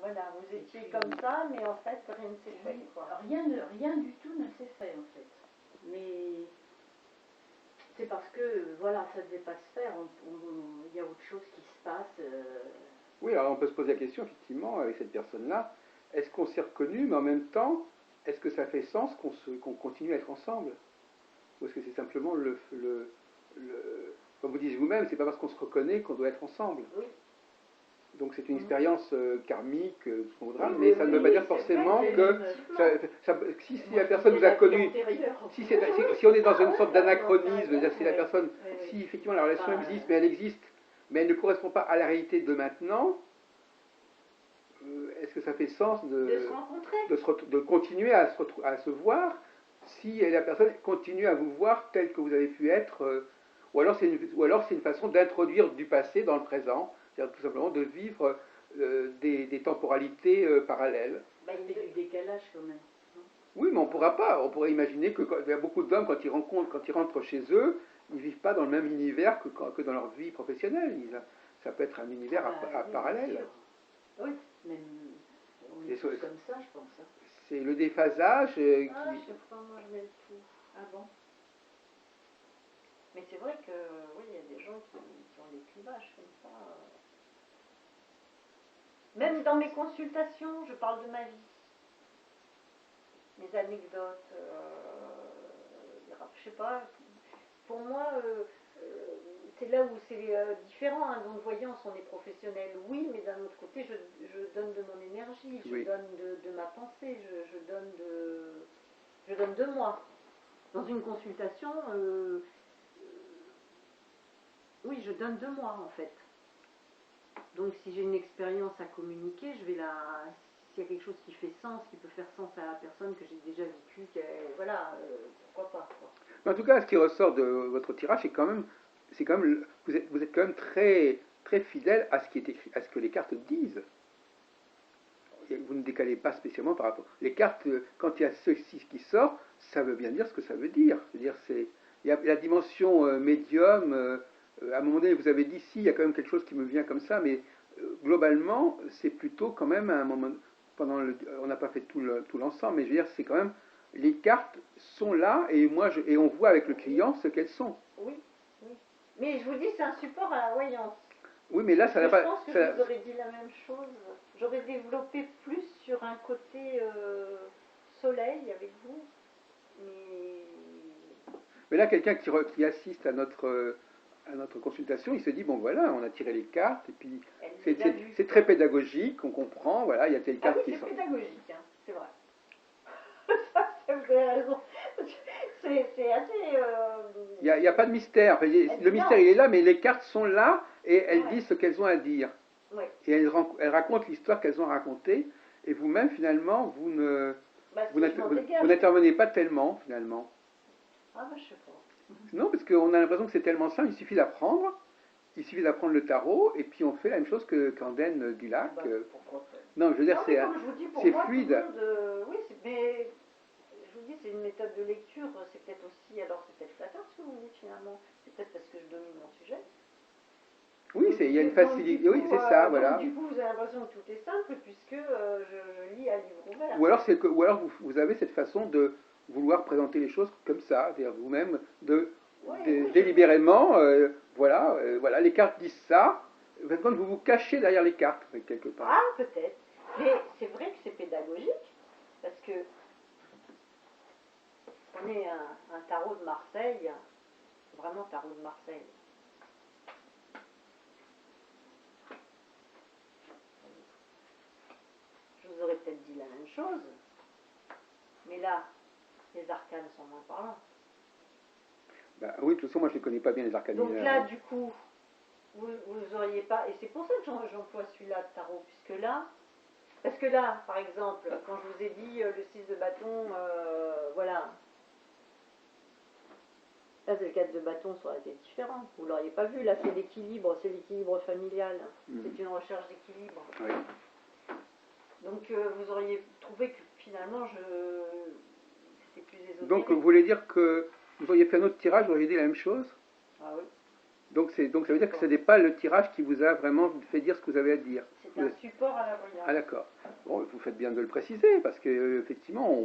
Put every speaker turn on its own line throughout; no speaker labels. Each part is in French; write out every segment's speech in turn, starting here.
voilà, vous étiez comme ça, mais en fait, rien ne s'est fait. Quoi.
Rien du tout ne s'est fait, en fait. Mais c'est parce que, voilà, ça ne devait pas se faire. Il y a autre chose qui se passe.
Oui, alors on peut se poser la question, effectivement, avec cette personne-là, est-ce qu'on s'est reconnu, mais en même temps, est-ce que ça fait sens qu'on continue à être ensemble? Ou est-ce que c'est simplement comme vous dites vous-même, c'est pas parce qu'on se reconnaît qu'on doit être ensemble.
Oui.
Donc c'est une expérience karmique, ce qu'on voudra, mais ça ne veut pas dire forcément que si la personne vous a connu, si on est dans une sorte d'anachronisme, si la personne, si effectivement la relation existe, mais elle ne correspond pas à la réalité de maintenant, est-ce que ça fait sens
de se rencontrer,
de continuer à se voir, si la personne continue à vous voir tel que vous avez pu être, ou alors c'est une façon d'introduire du passé dans le présent, c'est-à-dire tout simplement de vivre des temporalités parallèles.
Il y a du décalage quand même.
Oui, mais on pourrait imaginer qu'il y a beaucoup d'hommes, quand ils rentrent chez eux, ils ne vivent pas dans le même univers que dans leur vie professionnelle. Ça peut être un univers parallèle.
Oui, même on est tous comme ça, je pense.
C'est le déphasage
je sais pas, moi je mets le tout.
Ah bon?
Mais c'est vrai que, oui, il y a des gens qui ont des clivages comme ça. Même dans mes consultations, je parle de ma vie. Mes anecdotes, je sais pas, pour moi, c'est là où c'est différent. Hein. Dans le voyance, on est professionnel, oui, mais d'un autre côté, je donne de mon énergie, je donne de ma pensée, je donne de moi. Dans une consultation, oui, je donne de moi, en fait. Donc, si j'ai une expérience à communiquer, s'il y a quelque chose qui fait sens, qui peut faire sens à la personne que j'ai déjà vécue, voilà, pourquoi pas. Quoi.
Mais en tout cas, ce qui ressort de votre tirage, c'est quand même vous êtes quand même très, très fidèle à ce qui est écrit, à ce que les cartes disent. Vous ne décalez pas spécialement par rapport. Les cartes, quand il y a ceci qui sort, ça veut bien dire ce que ça veut dire. C'est-à-dire, il y a la dimension médium. À un moment donné, vous avez dit si, il y a quand même quelque chose qui me vient comme ça, mais globalement, c'est plutôt quand même un moment. On n'a pas fait tout l'ensemble, mais je veux dire, c'est quand même les cartes sont là et et on voit avec le client ce qu'elles sont.
Oui, oui. Mais je vous dis, c'est un support à la voyance.
Oui, mais là, ça n'a pas.
Je pense que je vous aurais dit la même chose. J'aurais développé plus sur un côté soleil avec vous.
Mais là, quelqu'un qui assiste à notre consultation, il se dit bon voilà, on a tiré les cartes et puis c'est très pédagogique, on comprend, voilà, il y a telle carte qui
sort. C'est pédagogique, hein, c'est vrai. Ça, vous avez raison. C'est assez.
Il n'y a pas de mystère. Le mystère, il est là, mais les cartes sont là et elles disent ce qu'elles ont à dire.
Ouais.
Et elles racontent l'histoire qu'elles ont racontée. Et vous-même, finalement, vous n'intervenez pas tellement, finalement.
Ah, je sais pas.
Non, parce qu'on a l'impression que c'est tellement simple, il suffit d'apprendre. Il suffit d'apprendre le tarot, et puis on fait la même chose qu'Andenne Dulac. Non, je veux dire, c'est fluide.
Oui, mais je vous dis, c'est une méthode de lecture. C'est peut-être aussi, alors c'est peut-être flatteur ce que vous dites finalement. C'est peut-être parce que je domine mon sujet.
Oui, il y a une facilité. Oui, c'est ça, voilà.
Donc, du coup, vous avez l'impression que tout est simple, puisque je lis à livre ouvert.
Ou alors vous avez cette façon de vouloir présenter les choses comme ça, c'est-à-dire vous-même, délibérément, voilà, les cartes disent ça, vous vous cachez derrière les cartes, quelque part.
Ah, peut-être. Mais c'est vrai que c'est pédagogique, parce que on est un tarot de Marseille, vraiment tarot de Marseille. Je vous aurais peut-être dit la même chose, mais là, les arcanes sont moins parlants.
Bah, oui, de toute façon, moi je ne connais pas bien les arcanes.
Donc là, du coup, vous auriez pas, et c'est pour ça que j'emploie celui-là de tarot, puisque là, parce que là, par exemple, quand je vous ai dit le 6 de bâton, voilà, là c'est le 4 de bâton, ça aurait été différent, vous l'auriez pas vu, là c'est l'équilibre familial, c'est une recherche d'équilibre.
Oui.
Donc vous auriez trouvé que finalement c'était plus ésotérique.
Donc vous voulez dire que vous auriez fait un autre tirage, vous auriez dit la même chose?
Ah oui.
Donc ça veut dire que ce n'est pas le tirage qui vous a vraiment fait dire ce que vous avez à dire.
C'est un support à la voyance.
Ah d'accord. Bon, vous faites bien de le préciser, parce que effectivement,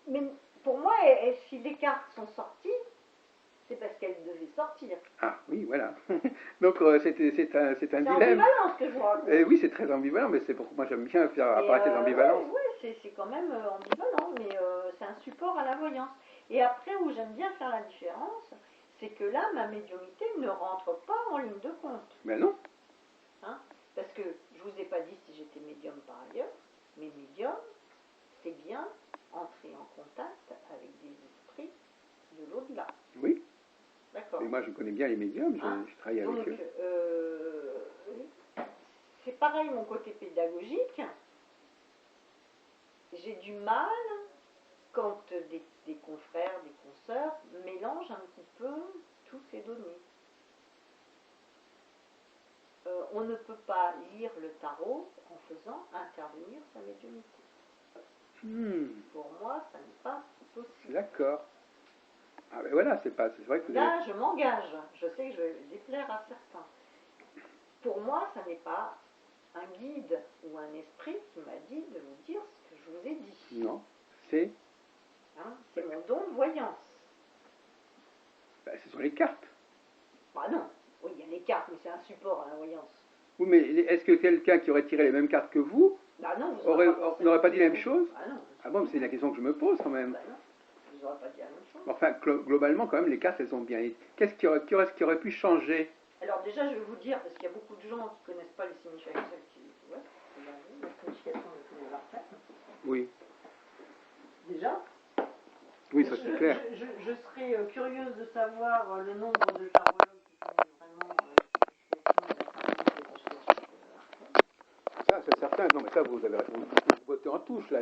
Mais pour moi, si les cartes sont sorties, c'est parce qu'elles devaient sortir.
ah oui, voilà. Donc c'est un
C'est
dilemme.
ambivalent ce que je vous raconte.
Oui, c'est très ambivalent, mais c'est pour moi j'aime bien faire
Mais,
apparaître les ambivalences.
ouais, c'est quand même ambivalent, mais c'est un support à la voyance. Et après, où j'aime bien faire la différence, c'est que là, ma médiumnité ne rentre pas en ligne de compte.
Mais non.
Hein, parce que je vous ai pas dit si j'étais médium par ailleurs, mais médium, c'est bien entrer en contact avec des esprits de l'au-delà.
Oui.
D'accord.
Et moi je connais bien les médiums, je travaille avec
Donc,
eux.
c'est pareil mon côté pédagogique. J'ai du mal quand des confrères, des consoeurs mélangent un petit peu tous ces données. On ne peut pas lire le tarot en faisant intervenir sa médiumnité. Pour moi, ça n'est pas possible.
D'accord. Ah ben voilà, c'est vrai que
Là, je m'engage. Je sais que je vais déplaire à certains. Pour moi, ça n'est pas un guide ou un esprit qui m'a dit de vous dire ce que je vous ai dit.
non, c'est
C'est mon don de voyance.
ce sont les cartes.
Bah non, oui, il y a les cartes, mais c'est un support à la voyance.
Oui, mais est-ce que quelqu'un qui aurait tiré les mêmes cartes que vous
Bah non,
n'aurait pas dit la même chose?
Ah non.
Ah bon, c'est la question que je me pose quand même.
Bah non, je vous aurais pas dit la même chose.
Enfin, globalement, quand même, les cartes, elles ont bien été. Qu'est-ce qui aurait pu changer?
Alors déjà, je vais vous dire, parce qu'il y a beaucoup de gens qui ne connaissent pas les significations, la signification de tous les arcades.
Oui.
Déjà.
Oui, ça c'est clair.
Je serais curieuse de savoir le nombre de tarologues qui connaissent vraiment la signification de la
Ça, c'est certain. Non, mais ça, vous avez répondu. Vous votez en touche, là.